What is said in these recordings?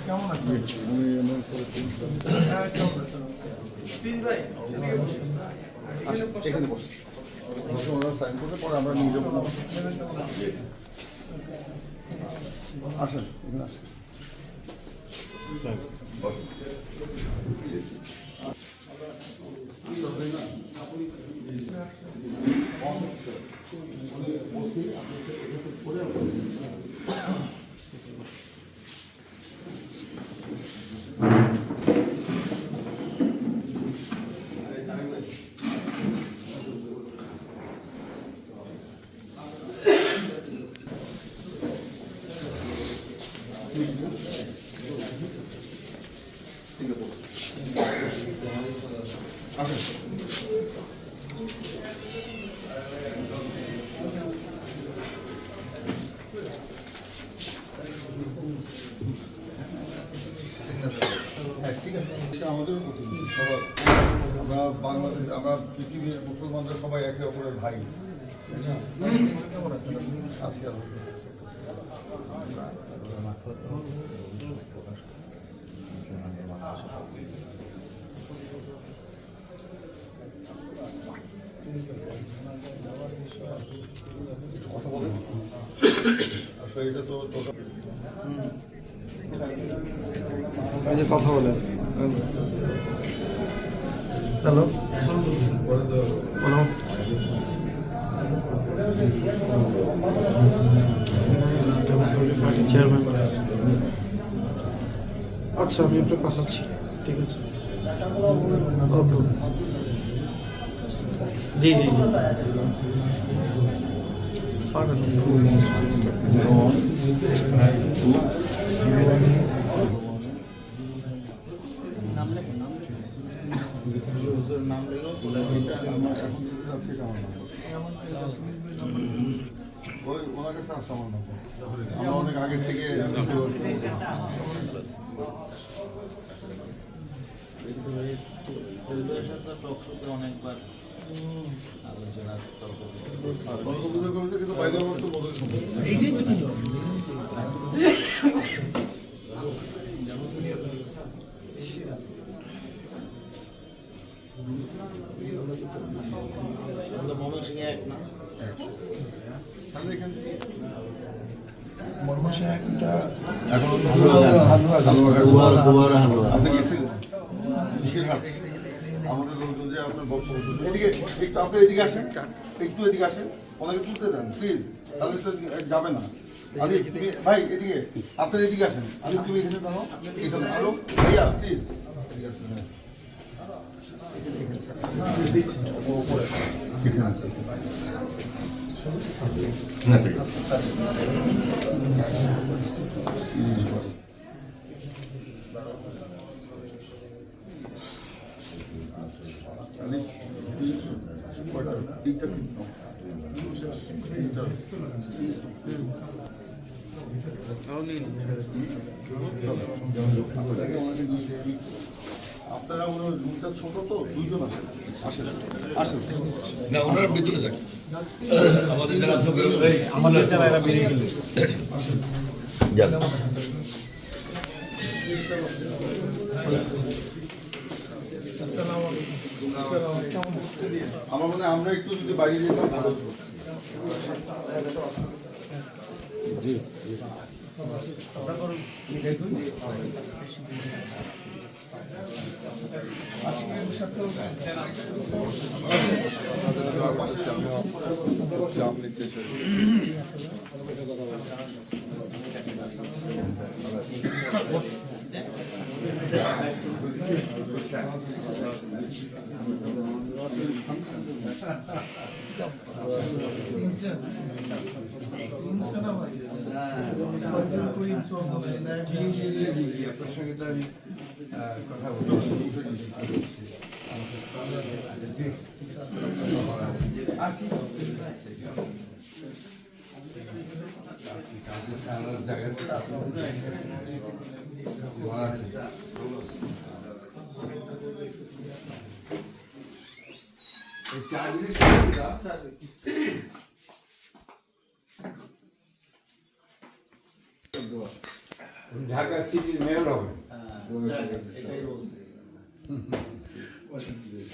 কেমন আছেন? এখানে বসে সাইন করতে পরে আমরা নিয়ে যাবো। আসেন এখানে আসেন। ঠিক আছে, আমাদের সবার আমরা বাংলাদেশ, আমরা পৃথিবীর মুসলমানরা সবাই একে অপরের ভাই। কেমন আছেন? আছি কথা বলেন আসলে এটা তো কথা বলেন। হ্যালো চেয়ারম্যান, আচ্ছা আমি একটু পাঠাচ্ছি। ঠিক আছে, ওকে, জি জি জি পাঠান। নাম ওই ওনার কাছে আছে আমার নাম্বার, আমরা অনেক আগের থেকে অনেকবার আলোচনা কিন্তু বাইরে আমার তো মধুর সম্ভব আমাদের লোকজন যে আপনার বক্তব্য এদিকে একটু আপনার এদিকে আসেন, একটু এদিকে আসেন, ওনাকে তুলতে দেন প্লিজ, তাহলে তো যাবে না। আলিফ ভাই এদিকে, আপনার এদিকে আসেন। আলিফ তুমি এখানে দাঁড়াও, এখানে আলো ভাইয়া প্লিজ এদিকে আসেন। এখানে আছে না, ঠিক আছে। আপনারা ওনার রুমটা ছোট তো, দুইজন আসেন আসেন আসেন না, ওনারা ভিতরে যাক, আমাদের যারা আমাদের যারা এরা বেরিয়ে গেলে যাক। আমার মনে হয় আমরা একটু যদি বাইরে যেতাম ভালো হতো। জি চাপ নিচ্ছে আপনার সঙ্গে তো আমি কথা বলছি। ঢাকা সিটির মেয়র হবেন। এটাই বলছি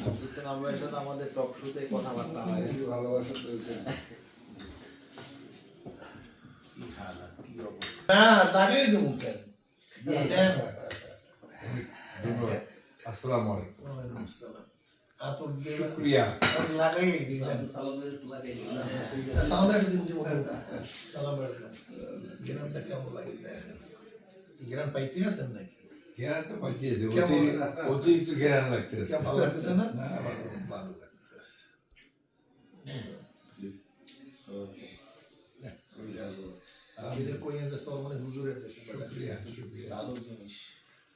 আব্দুল সালাম ভাইয়ের সাথে আমাদের টক শোতে কথাবার্তা হয় ভালোবাসা চলছে। কি হালাত কি অবস্থা না লাগাই দেবো কেন আসসালামু আলাইকুম। আতর দিয়ে শুক্রিয়া। লাগাই দিলাম আব্দুল সালাম ভাইয়ের একটু লাগাই দিলাম সালাম একটা দিন দিব সালাম আলাইকুম গ্রামটা কেমন লাগে দেখেন গ্রাম পাইতে আছেন নাকি ঘেরান তো পাইতেছে, কেমন? অতিরিক্ত ঘেরান লাগতেছে। কেমন ভালো লাগতেছে না না, ভালো। ভালো লাগতেছে এটা কই আছে সব মানে হুজুরের দেশে শুক্রিয়া, শুক্রিয়া, ভালো জিনিস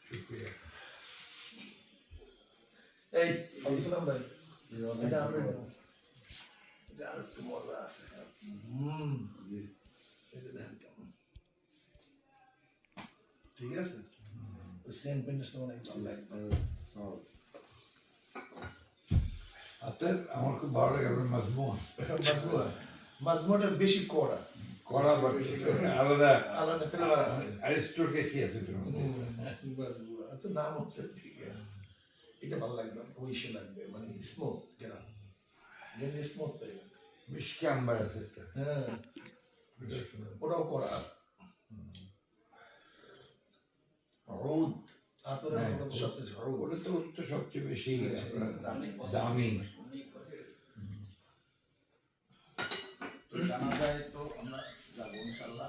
শুক্রিয়া। এই আব্দুল সালাম ভাই এটা আমরা এটা আর একটু মজা আছে এটা দেখেন কেমন ঠিক আছে ওই সেন্ট পেন্টের সময় অনেক ভালো লাগে আপনার আমার খুব ভালো লাগে আপনার মাজমুয়া। মাজমুয়াটা বেশি কড়া কড়া বা আলাদা আলাদা ফ্লেভার আছে অ্যারিস্টোক্রেসি আছে এটার মধ্যে। মাজমুয়া তো নাম হচ্ছে ঠিক আছে এটা ভালো লাগবে ওইসে লাগবে মানে স্মোক যেটা যেন স্মোক তাই মিষ্টি আম্বার আছে একটা। হ্যাঁ ওটাও কড়া রোদ আতরের হ্যাঁ, মধ্যে সবচেয়ে রোদ ওটা তো সবচেয়ে বেশি আপনার অনেক দামি। অনেক পছন্দ। তো জানা যায় তো আমরা যাবো ইনশাল্লাহ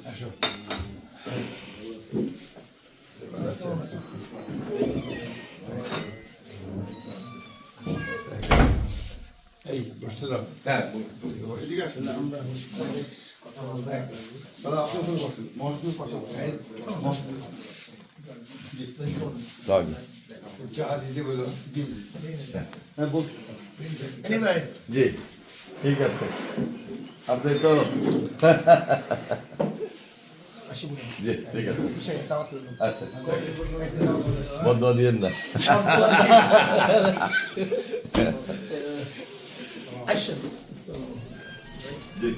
আসো। এই বসতে দাও। হ্যাঁ, এদিকে আসেন। দাদা আপনি ওখানে বসেন, মহাসচিবের পাশে বসেন। চা দিতে বলো। হ্যাঁ বলছি। এনিওয়ে জি ঠিক আছে, আপনি তো আসি বলুন জি ঠিক আছে, সেই দাওয়াত করুন আচ্ছা বন্ধ দিয়েন না। আসেন জি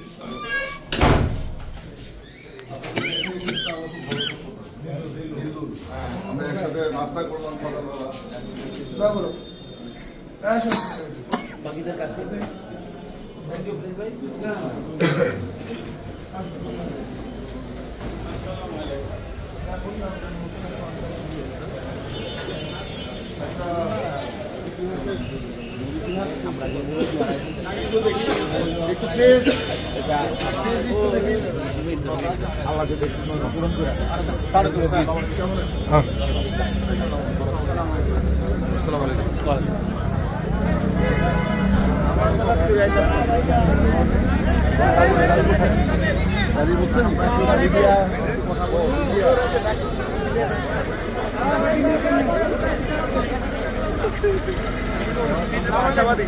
আমরা একসাথে নাস্তা করলাম সকালবেলা। না বলো আসেন বাকিদের কাজ করবে থ্যাংক ইউ ভাই একটু প্লিজ আল্লাহ যদি পূরণ করে সাড়ে করে আমাদের